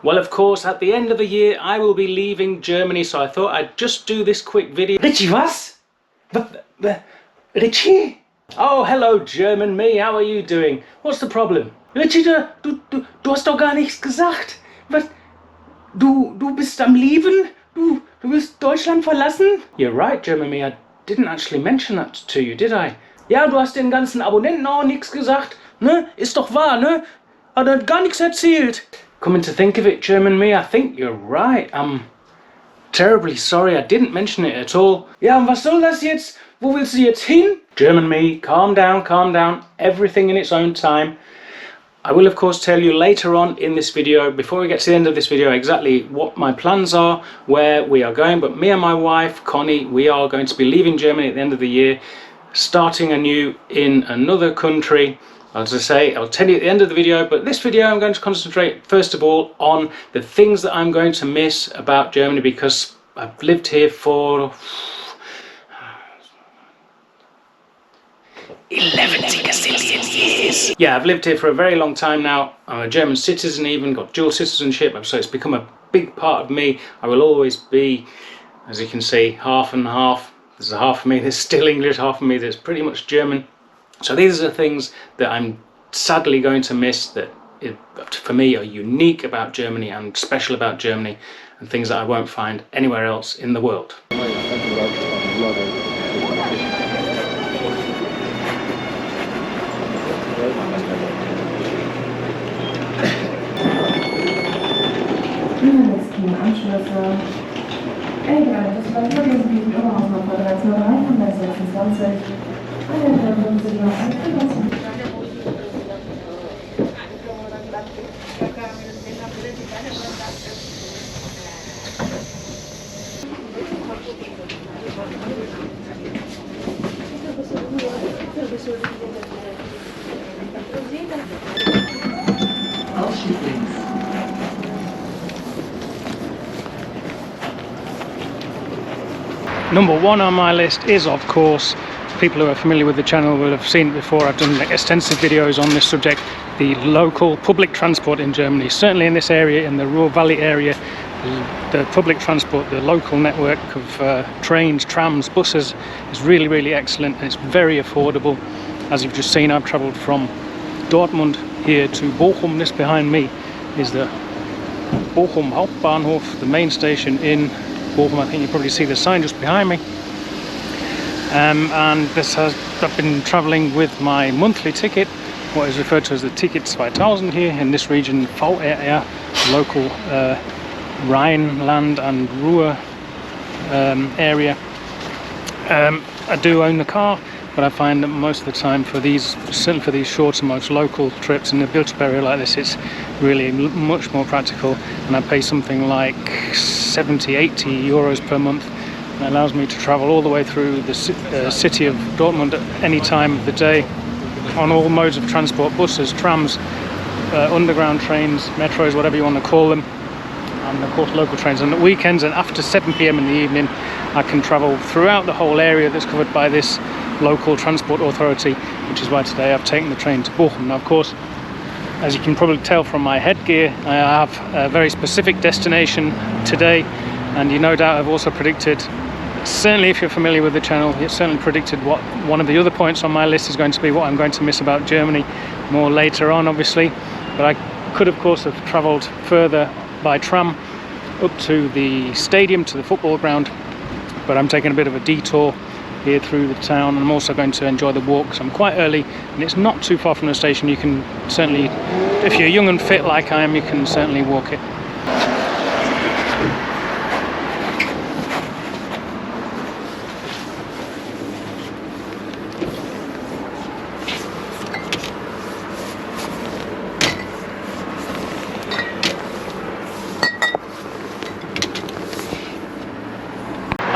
Well, of course, at the end of the year, I will be leaving Germany, so I thought I'd just do this quick video. Richie, was? Richie? Oh, hello, German me. How are you doing? What's the problem? Richie, du hast doch gar nichts gesagt. Was? Du bist am Lieben? Du willst Deutschland verlassen? You're right, German me. I didn't actually mention that to you, did I? Ja, du hast den ganzen Abonnenten auch nichts gesagt. Ne? Ist doch wahr, ne? Hat er gar nichts erzählt. Coming to think of it, German me, I think you're right. I'm terribly sorry I didn't mention it at all. Ja, und was soll das jetzt? Wo willst du jetzt hin? German me, calm down. Everything in its own time. I will of course tell you later on in this video, before we get to the end of this video, exactly what my plans are, where we are going. But me and my wife, Connie, we are going to be leaving Germany at the end of the year, starting anew in another country. As I say, I'll tell you at the end of the video, but this video I'm going to concentrate first of all on the things that I'm going to miss about Germany, because I've lived here for 11 gazillion years. Yeah, I've lived here for a very long time now. I'm a German citizen, even got dual citizenship, so it's become a big part of me. I will always be, as you can see, half and half. There's a half of me that's still English, half of me that's pretty much German. So these are the things that I'm sadly going to miss, that for me are unique about Germany and special about Germany, and things that I won't find anywhere else in the world. Anschlüsse. Egal, das war nur das Bieten immer auf noch 326. Eine der Bundesliga. Number one on my list is, of course, people who are familiar with the channel will have seen it before. I've done extensive videos on this subject, the local public transport in Germany. Certainly in this area, in the Ruhr Valley area, the public transport, the local network of trains, trams, buses is really, really excellent, and it's very affordable. As you've just seen, I've travelled from Dortmund here to Bochum. This behind me is the Bochum Hauptbahnhof, the main station in Bochum. I think you probably see the sign just behind me. And I've been travelling with my monthly ticket, what is referred to as the Ticket 2000 here in this region, VRR, local Rhineland and Ruhr area. I do own the car, but I find that most of the time for these, certainly for these shorter, most local trips in the built-up area like this, it's really much more practical, and I pay something like 70-80 euros per month. It allows me to travel all the way through the city of Dortmund at any time of the day on all modes of transport: buses, trams, underground trains, metros, whatever you want to call them, and of course local trains. And at weekends and after 7 p.m. in the evening, I can travel throughout the whole area that's covered by this local transport authority, which is why today I've taken the train to Bochum. Now, of course, as you can probably tell from my headgear, I have a very specific destination today, and you no doubt have also predicted, certainly if you're familiar with the channel, it's certainly predicted what one of the other points on my list is going to be, what I'm going to miss about Germany, more later on obviously. But I could of course have travelled further by tram up to the stadium, to the football ground, but I'm taking a bit of a detour here through the town, and I'm also going to enjoy the walk, because I'm quite early and it's not too far from the station. You can certainly, if you're young and fit like I am, you can certainly walk it.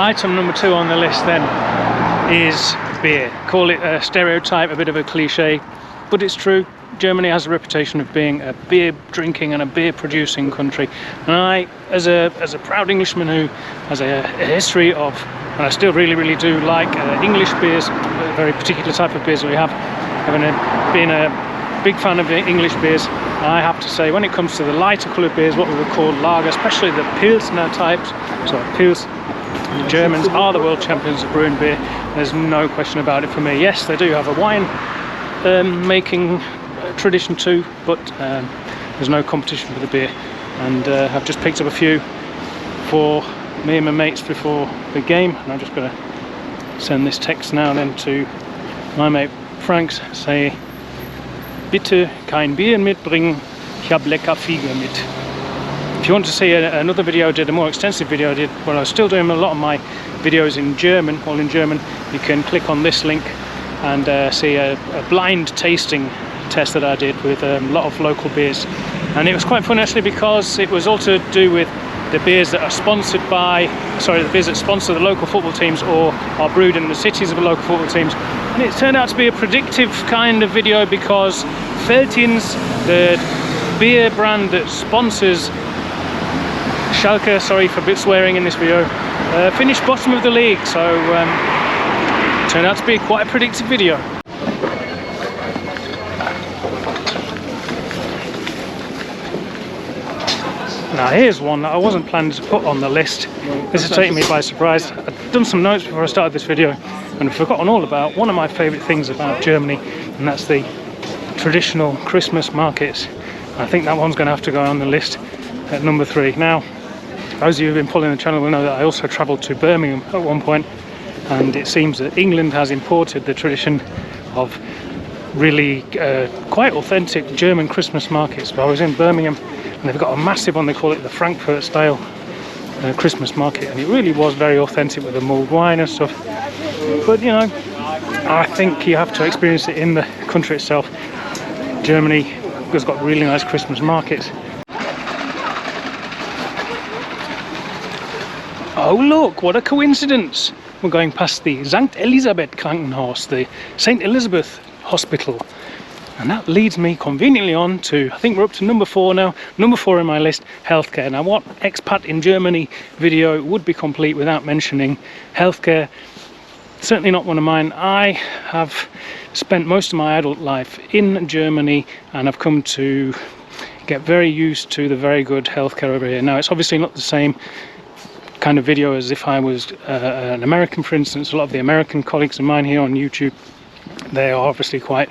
Item number 2 on the list then is beer. Call it a stereotype, a bit of a cliche, but it's true. Germany has a reputation of being a beer drinking and a beer producing country, and I, as a proud Englishman who has a history of, and I still really do like English beers, a very particular type of beers that we have, having been a big fan of English beers. I have to say, when it comes to the lighter coloured beers, what we would call lager, especially the Pilsner types, so Pils, the Germans are the world champions of brewing beer. There's no question about it for me. Yes, they do have a wine making tradition too, but there's no competition for the beer. And I've just picked up a few for me and my mates before the game, and I'm just going to send this text now then to my mate Franks, say, bitte kein Bier mitbringen, ich hab lecker Fiege mit. If you want to see another video I did, a more extensive video I did, when I was still doing a lot of my videos in German, all in German, you can click on this link and see a blind tasting test that I did with a lot of local beers. And it was quite fun actually, because it was all to do with the beers that are sponsored by, the beers that sponsor the local football teams or are brewed in the cities of the local football teams. And it turned out to be a predictive kind of video, because Veltins, the beer brand that sponsors Schalke, sorry for a bit swearing in this video, finished bottom of the league, so it turned out to be quite a predictive video. Now here's one that I wasn't planning to put on the list. This has taken me by surprise. I've done some notes before I started this video and I've forgotten all about one of my favourite things about Germany, and that's the traditional Christmas markets. I think that one's going to have to go on the list at number 3. Now, those of you who've been following the channel will know that I also travelled to Birmingham at one point, and it seems that England has imported the tradition of really quite authentic German Christmas markets. But I was in Birmingham and they've got a massive one, they call it the Frankfurt style Christmas market, and it really was very authentic with the mulled wine and stuff. But you know, I think you have to experience it in the country itself. Germany has got really nice Christmas markets. Oh look, what a coincidence! We're going past the St. Elisabeth Krankenhaus, the St. Elizabeth Hospital. And that leads me conveniently on to, I think we're up to number 4 now. Number 4 in my list, healthcare. Now, what expat in Germany video would be complete without mentioning healthcare? Certainly not one of mine. I have spent most of my adult life in Germany, and I've come to get very used to the very good healthcare over here. Now, it's obviously not the same kind of video as if I was an American, for instance. A lot of the American colleagues of mine here on YouTube, they are obviously quite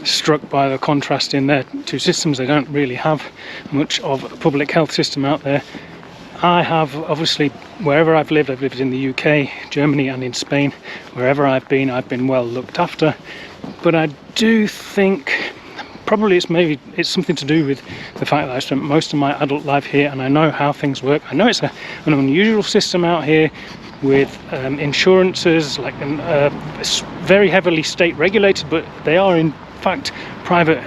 struck by the contrast in their two systems. They don't really have much of a public health system out there. I have, obviously, wherever I've lived in the UK, Germany and in Spain. Wherever I've been well looked after. But I do think probably it's something to do with the fact that I spent most of my adult life here and I know how things work. I know it's an unusual system out here with insurances, like it's very heavily state regulated, but they are in fact private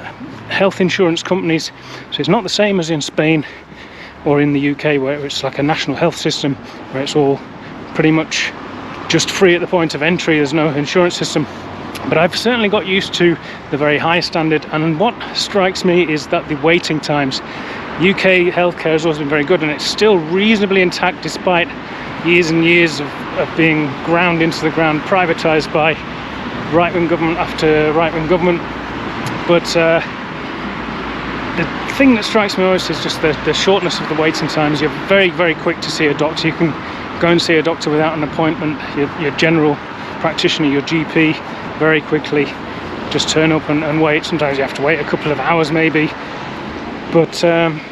health insurance companies. So it's not the same as in Spain or in the UK, where it's like a national health system where it's all pretty much just free at the point of entry. There's no insurance system. But I've certainly got used to the very high standard, and what strikes me is that the waiting times. UK healthcare has always been very good, and it's still reasonably intact despite years and years of being ground into the ground, privatised by right-wing government after right-wing government. But the thing that strikes me most is just the shortness of the waiting times. You're very, very quick to see a doctor. You can go and see a doctor without an appointment. Your general practitioner, your GP, very quickly just turn up and wait. Sometimes you have to wait a couple of hours maybe. But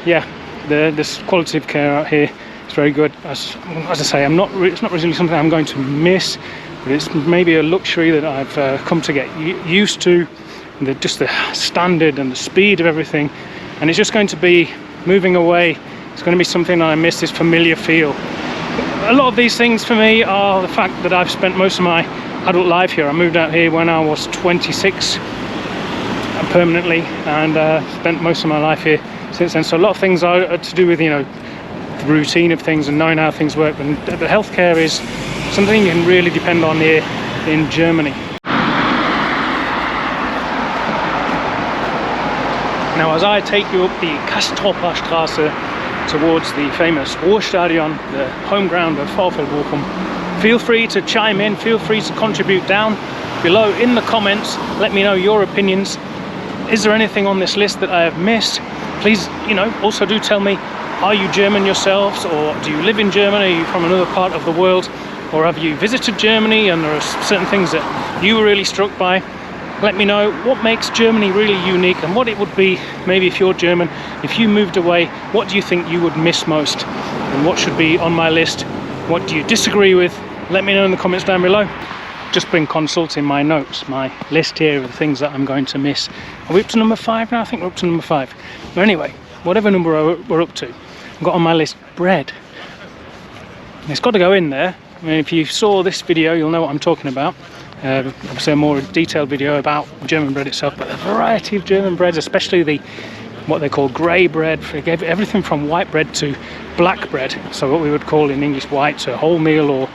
yeah, this quality of care out here is very good. As I say, it's not really something I'm going to miss, but it's maybe a luxury that I've come to get used to. Just the standard and the speed of everything, and it's just going to be moving away. It's going to be something that I miss, this familiar feel. A lot of these things for me are the fact that I've spent most of my adult life here. I moved out here when I was 26 permanently, and spent most of my life here since then. So a lot of things are to do with, you know, the routine of things and knowing how things work. And the healthcare is something you can really depend on here in Germany. Now, as I take you up the Castorper Straße towards the famous Stadion, the home ground of VfL Bochum, feel free to chime in, feel free to contribute down below in the comments. Let me know your opinions. Is there anything on this list that I have missed? Please, you know, also do tell me, are you German yourselves, or do you live in Germany? Are you from another part of the world, or have you visited Germany and there are certain things that you were really struck by? Let me know what makes Germany really unique, and what it would be, maybe if you're German, if you moved away, what do you think you would miss most, and what should be on my list? What do you disagree with? Let me know in the comments down below. Just been consulting my notes, my list here of the things that I'm going to miss. Are we up to number 5 now? I think we're up to number 5. But anyway, whatever number we're up to, I've got on my list bread. It's got to go in there. I mean, if you saw this video, you'll know what I'm talking about. Obviously a more detailed video about German bread itself, but a variety of German breads, especially the what they call grey bread, everything from white bread to black bread, so what we would call in English white, so wholemeal, or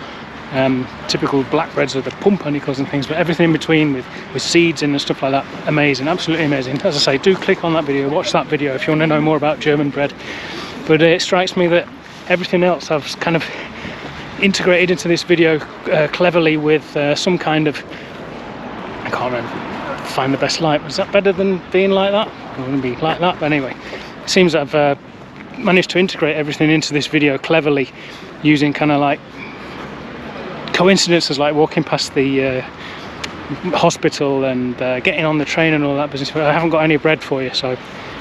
typical black breads with the pumpernickels and things, but everything in between with seeds in and stuff like that. Amazing, absolutely amazing. As I say, do click on that video, watch that video if you want to know more about German bread. But it strikes me that everything else I've kind of integrated into this video cleverly with some kind of, I can't remember, find the best light. Was that better than being like that? It wouldn't be like that, but anyway, it seems I've managed to integrate everything into this video cleverly, using kind of like coincidences like walking past the hospital and getting on the train and all that business. But I haven't got any bread for you, so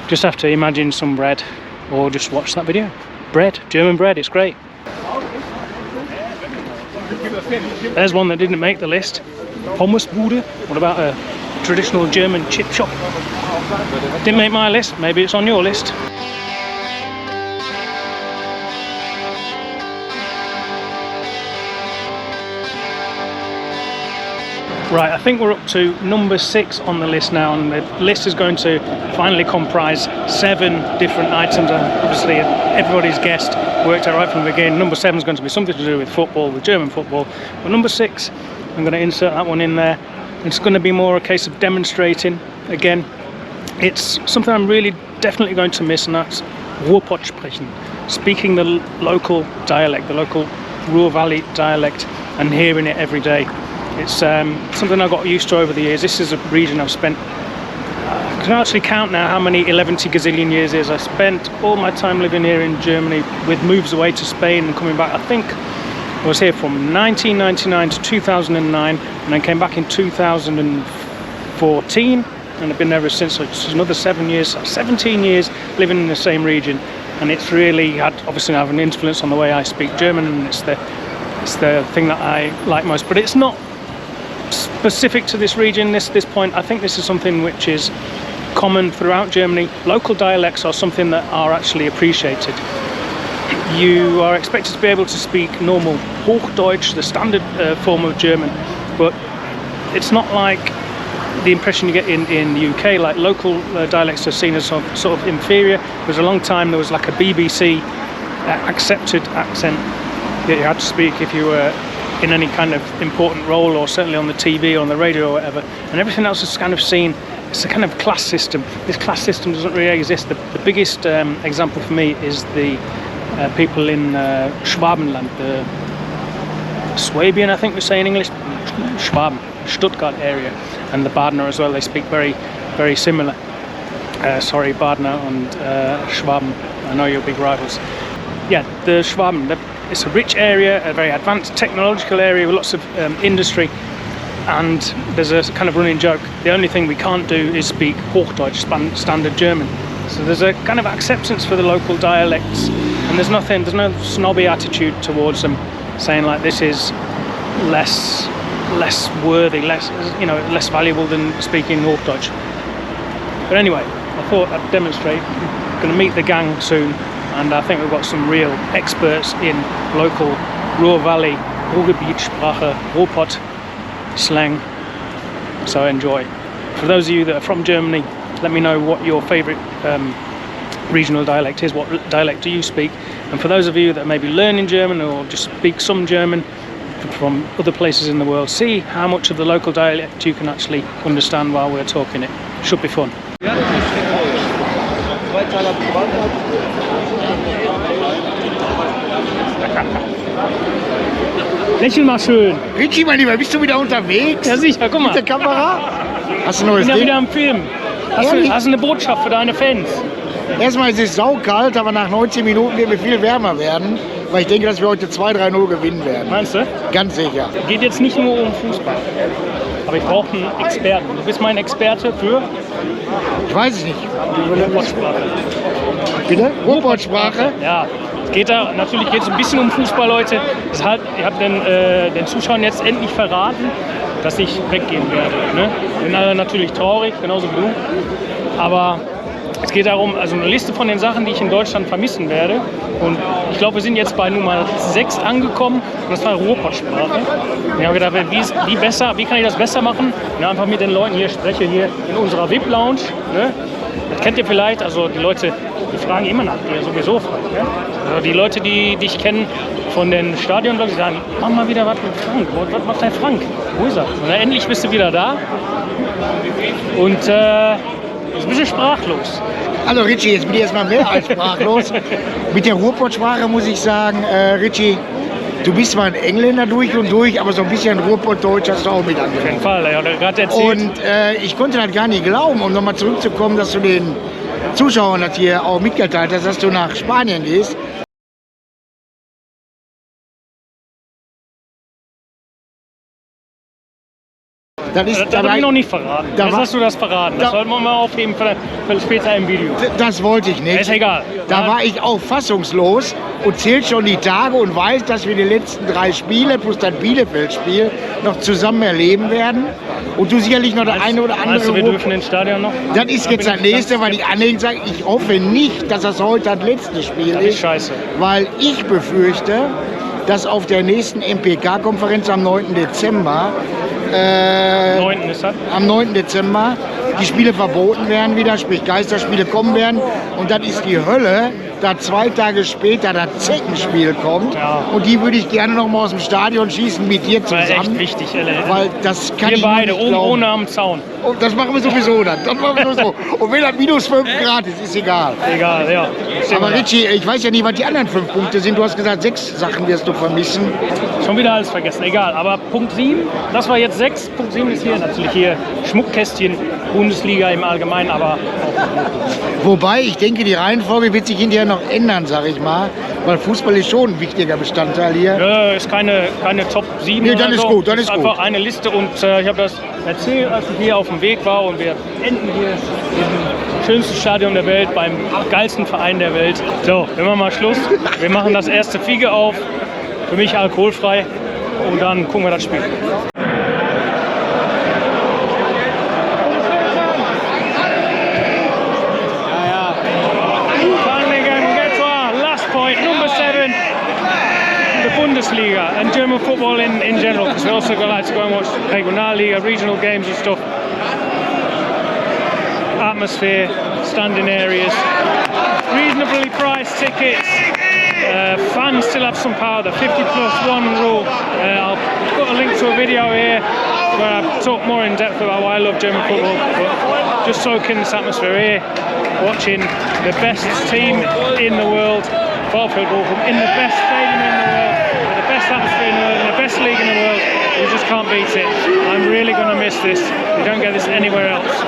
just have to imagine some bread or just watch that video. Bread, German bread, it's great. There's one that didn't make the list. Pommesbude. What about a traditional German chip shop? Didn't make my list, maybe it's on your list. Right, I think we're up to number 6 on the list now, and the list is going to finally comprise 7 different items, and obviously everybody's guessed, worked out right from the beginning. Number 7 is going to be something to do with football, with German football, but number 6, I'm going to insert that one in there. It's going to be more a case of demonstrating. Again, it's something I'm really definitely going to miss, and that's Ruhrpott sprechen, speaking the local dialect, the local Ruhr Valley dialect, and hearing it every day. It's something I got used to over the years. This is a region I've spent, I can actually count now how many 11 gazillion years it is. I spent all my time living here in Germany, with moves away to Spain and coming back. I think I was here from 1999 to 2009, and then came back in 2014, and I've been there ever since. So it's another 7 years, 17 years living in the same region, and it's really had, obviously, have an influence on the way I speak German, and it's the thing that I like most. But it's not specific to this region, this point. I think this is something which is common throughout Germany. Local dialects are something that are actually appreciated. You are expected to be able to speak normal Hochdeutsch, the standard form of German, but it's not like the impression you get in the UK, like local dialects are seen as sort of inferior. There was a long time there was like a BBC accepted accent that you had to speak if you were in any kind of important role, or certainly on the TV or on the radio or whatever, and everything else is kind of seen, it's a kind of class system. This class system doesn't really exist. The biggest example for me is the people in Schwabenland, the Swabian, I think we say in English, Schwaben, Stuttgart area, and the Badener as well. They speak very, very similar. Sorry, Badener and Schwaben, I know you're big rivals. Yeah, the Schwaben, it's a rich area, a very advanced technological area with lots of industry, and there's a kind of running joke, the only thing we can't do is speak Hochdeutsch, standard German. So there's a kind of acceptance for the local dialects, and there's no snobby attitude towards them, saying like this is less worthy, less valuable than speaking Hochdeutsch. But anyway, I thought I'd demonstrate. I'm going to meet the gang soon, and I think we've got some real experts in local Ruhr Valley, Ruhrgebietssprache, Ruhrpott slang, so enjoy. For those of you that are from Germany, let me know what your favourite regional dialect is. What dialect do you speak? And for those of you that are maybe learning German or just speak some German from other places in the world, see how much of the local dialect you can actually understand while we're talking it. Should be fun. Lächel mal schön. Richie, mein Lieber, bist du wieder unterwegs? Ja sicher, guck mal. Mit der Kamera? Hast du Ich neues bin ja Ding? wieder am Film. Hast du eine Botschaft für deine Fans? Erstmal ist es saukalt, aber nach 19 Minuten wird es viel wärmer werden, weil ich denke, dass wir heute 2-3-0 gewinnen werden. Meinst du? Ganz sicher. Geht jetzt nicht nur um Fußball. Aber ich brauche einen Experten. Du bist mein Experte für Ich weiß es nicht. Ruhrpott-Sprache. Bitte? Ruhrpott-Sprache? Ja. Natürlich geht es ein bisschen um Fußball, Leute. Deshalb, ich habe den Zuschauern jetzt endlich verraten, dass ich weggehen werde. Ne? Bin alle natürlich traurig, genauso wie du. Aber es geht darum, also eine Liste von den Sachen, die ich in Deutschland vermissen werde. Und ich glaube, wir sind jetzt bei Nummer 6 angekommen. Und das war Ruhrpott-Sprache. Ich habe gedacht, wie kann ich das besser machen? Ja, einfach mit den Leuten hier spreche, hier in unserer VIP-Lounge. Ne? Das kennt ihr vielleicht, also die Leute, die fragen immer nach dir, sowieso fragen. Ne? Also die Leute, die dich kennen von den Stadion, die sagen, mach mal wieder was mit Frank. Was macht der Frank? Wo ist er? Und dann endlich bist du wieder da. Und ist ein bisschen sprachlos. Also Richie, jetzt bin ich erstmal mehr als sprachlos. Mit der Ruhrpott-Sprache muss ich sagen, Richie, du bist zwar ein Engländer durch und durch, aber so ein bisschen Ruhrpott-Deutsch hast du auch mit angefangen. Auf jeden Fall, er hat gerade erzählt. Und ich konnte das gar nicht glauben, um nochmal zurückzukommen, dass du den Zuschauern das hier auch mitgeteilt hast, dass du nach Spanien gehst. Das habe ich noch nicht verraten. Jetzt hast du das verraten. Das sollten wir mal aufheben für später im Video. Das wollte ich nicht. Ist egal. Da war ich auch fassungslos und zählt schon die Tage und weiß, dass wir die letzten 3 Spiele plus das Bielefeld-Spiel noch zusammen erleben werden. Und du sicherlich noch der eine oder andere. Meinst du, wir dürfen ins Stadion noch? Das ist jetzt das nächste, weil die anderen sagen, ich hoffe nicht, dass das heute das letzte Spiel Das ist scheiße. Weil ich befürchte, dass auf der nächsten MPK-Konferenz am 9. Dezember am 9. Dezember die Spiele verboten werden wieder, sprich Geisterspiele kommen werden. Und das ist die Hölle, da 2 Tage später das Zeckenspiel kommt. Ja. Und die würde ich gerne noch mal aus dem Stadion schießen mit dir zusammen. Das ist echt wichtig, weil das kann wir ich beide, nicht glauben. ohne am Zaun. Und das machen wir sowieso dann. Das machen wir sowieso. Und wenn das minus 5 Grad ist egal. Egal, ja. Aber Richie, ich weiß ja nicht, was die anderen 5 Punkte sind. Du hast gesagt, 6 Sachen wirst du vermissen. Schon wieder alles vergessen, egal. Aber Punkt 7, das war jetzt 6. Punkt 7 ist hier natürlich hier Schmuckkästchen, Bundesliga im Allgemeinen, aber auch. Wobei, ich denke, die Reihenfolge wird sich hinterher noch ändern, sag ich mal. Weil Fußball ist schon ein wichtiger Bestandteil hier. Ja, ist keine Top 7. Nee, dann oder ist so. gut, dann ist einfach gut. eine Liste und ich habe das erzählt, als ich hier auf dem Weg war und wir enden hier im schönsten Stadion der Welt, beim geilsten Verein der Welt. So, wir machen mal Schluss. Wir machen das erste Fiege auf, für mich alkoholfrei und dann gucken wir das Spiel. Bundesliga and German football in general, because we also like to go and watch Regionalliga, regional games and stuff. Atmosphere, standing areas, reasonably priced tickets. Fans still have some power, the 50+1 rule. I'll put a link to a video here where I talk more in depth about why I love German football, but just soaking this atmosphere here, watching the best team in the world, Barfield Bochum, in the best stadium in the world, with the best atmosphere in the world, in the best league in the world. You just can't beat it. I'm really going to miss this. You don't get this anywhere else.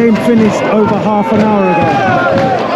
game finished over half an hour ago.